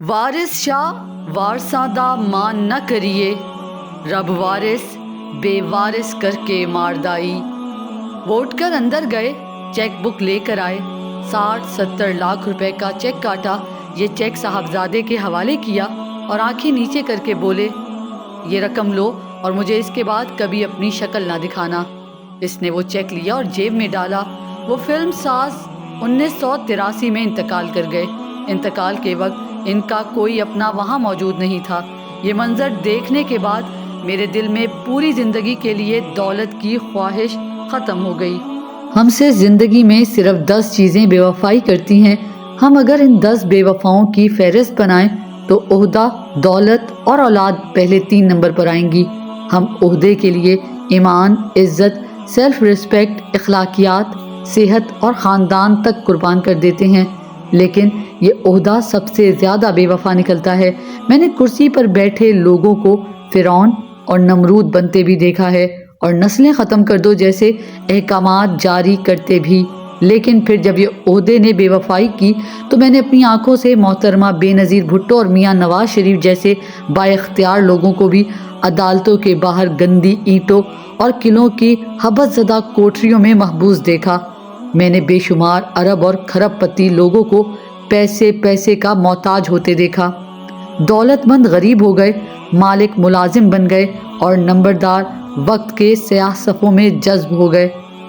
وارث شاہ وارثاں مان نہ کریے، رب وارث بے وارث کر کے ماردائی۔ وہ اٹھ کر اندر گئے، چیک بک لے کر آئے، 60-70 لاکھ روپے کا چیک کاٹا، یہ چیک صاحبزادے کے حوالے کیا اور آنکھیں نیچے کر کے بولے، یہ رقم لو اور مجھے اس کے بعد کبھی اپنی شکل نہ دکھانا۔ اس نے وہ چیک لیا اور جیب میں ڈالا۔ وہ فلم ساز 1983 میں انتقال کر گئے۔ انتقال کے وقت ان کا کوئی اپنا وہاں موجود نہیں تھا۔ یہ منظر دیکھنے کے بعد میرے دل میں پوری زندگی کے لیے دولت کی خواہش ختم ہو گئی۔ ہم سے زندگی میں صرف 10 چیزیں بے وفائی کرتی ہیں۔ ہم اگر ان 10 بے وفاؤں کی فہرست بنائیں تو عہدہ، دولت اور اولاد پہلے 3 نمبر پر آئیں گی۔ ہم عہدے کے لیے ایمان، عزت، سیلف ریسپیکٹ، اخلاقیات، صحت اور خاندان تک قربان کر دیتے ہیں، لیکن یہ عہدہ سب سے زیادہ بے وفا نکلتا ہے۔ میں نے کرسی پر بیٹھے لوگوں کو فرعون اور نمرود بنتے بھی دیکھا ہے اور نسلیں ختم کر دو جیسے احکامات جاری کرتے بھی، لیکن پھر جب یہ عہدے نے بے وفائی کی تو میں نے اپنی آنکھوں سے محترمہ بےنظیر بھٹو اور میاں نواز شریف جیسے با اختیار لوگوں کو بھی عدالتوں کے باہر گندی اینٹوں اور قلعوں کی حبس زدہ کوٹریوں میں محبوس دیکھا۔ میں نے بے شمار ارب اور کھرب پتی لوگوں کو پیسے کا محتاج ہوتے دیکھا۔ دولت مند غریب ہو گئے، مالک ملازم بن گئے اور نمبردار وقت کے سیاہ صفوں میں جذب ہو گئے۔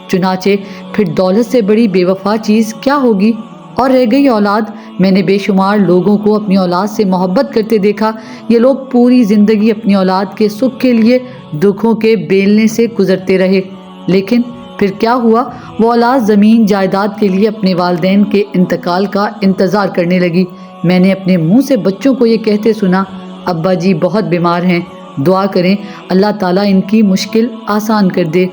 چنانچہ پھر دولت سے بڑی بے وفا چیز کیا ہوگی؟ اور رہ گئی اولاد، میں نے بے شمار لوگوں کو اپنی اولاد سے محبت کرتے دیکھا۔ یہ لوگ پوری زندگی اپنی اولاد کے سکھ کے لیے دکھوں کے بیلنے سے گزرتے رہے، لیکن پھر کیا ہوا؟ وہ اولاد زمین جائیداد کے لیے اپنے والدین کے انتقال کا انتظار کرنے لگی۔ میں نے اپنے منہ سے بچوں کو یہ کہتے سنا، ابا جی بہت بیمار ہیں، دعا کریں اللہ تعالیٰ ان کی مشکل آسان کر دے۔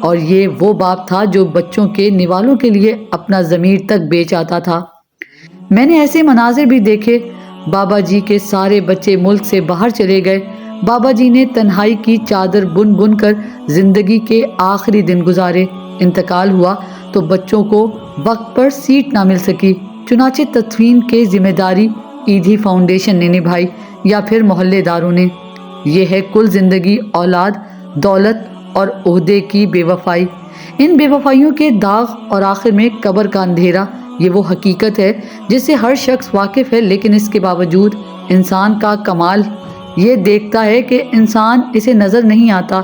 اور یہ وہ باپ تھا جو بچوں کے نوالوں کے لیے اپنا ضمیر تک بیچ آتا تھا۔ میں نے ایسے مناظر بھی دیکھے، بابا جی کے سارے بچے ملک سے باہر چلے گئے، بابا جی نے تنہائی کی چادر بن بن کر زندگی کے آخری دن گزارے۔ انتقال ہوا تو بچوں کو وقت پر سیٹ نہ مل سکی، چنانچہ تدفین کی ذمہ داری ایدھی فاؤنڈیشن نے نبھائی یا پھر محلے داروں نے۔ یہ ہے کل زندگی، اولاد، دولت اور عہدے کی بے وفائی۔ ان بے وفائیوں کے داغ اور آخر میں قبر کا اندھیرا، یہ وہ حقیقت ہے جس سے ہر شخص واقف ہے، لیکن اس کے باوجود انسان کا کمال یہ دیکھتا ہے کہ انسان اسے نظر نہیں آتا،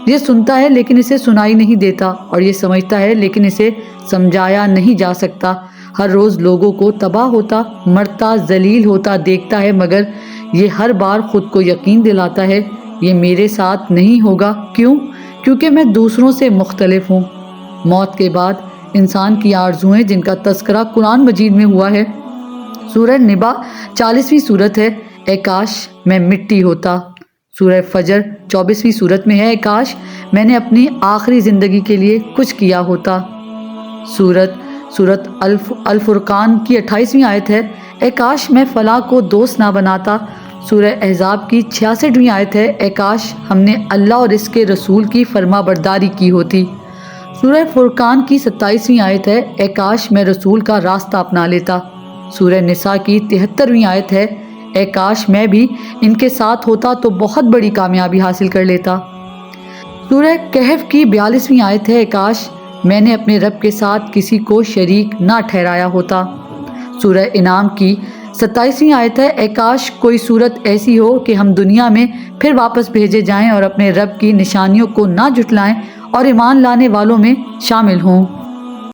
یہ سنتا ہے لیکن اسے سنائی نہیں دیتا، اور یہ سمجھتا ہے لیکن اسے سمجھایا نہیں جا سکتا۔ ہر روز لوگوں کو تباہ ہوتا، مرتا، ذلیل ہوتا دیکھتا ہے، مگر یہ ہر بار خود کو یقین دلاتا ہے یہ میرے ساتھ نہیں ہوگا۔ کیوں؟ کیونکہ میں دوسروں سے مختلف ہوں۔ موت کے بعد انسان کی آرزوئیں جن کا تذکرہ قرآن مجید میں ہوا ہے، سورہ نبا 40ویں سورت ہے، اے کاش میں مٹی ہوتا۔ سورہ فجر 24ویں سورت میں ہے، اے کاش میں نے اپنی آخری زندگی کے لیے کچھ کیا ہوتا۔ سورت الفرقان کی 28ویں آیت ہے، اے کاش میں فلاں کو دوست نہ بناتا۔ سورہ احزاب کی 66ویں آیت ہے، اے کاش ہم نے اللہ اور اس کے رسول کی فرما برداری کی ہوتی۔ سورہ فرقان کی 27ویں آیت ہے، اے کاش میں رسول کا راستہ اپنا لیتا۔ سورہ نساء کی 73ویں آیت ہے، اے کاش میں بھی ان کے ساتھ ہوتا تو بہت بڑی کامیابی حاصل کر لیتا۔ سورہ کہف کی 42ویں آیت ہے، اے کاش میں نے اپنے رب کے ساتھ کسی کو شریک نہ ٹھہرایا ہوتا۔ سورہ انعام کی 27ویں آیت ہے، اے کاش کوئی صورت ایسی ہو کہ ہم دنیا میں پھر واپس بھیجے جائیں اور اپنے رب کی نشانیوں کو نہ جھٹلائیں اور ایمان لانے والوں میں شامل ہوں۔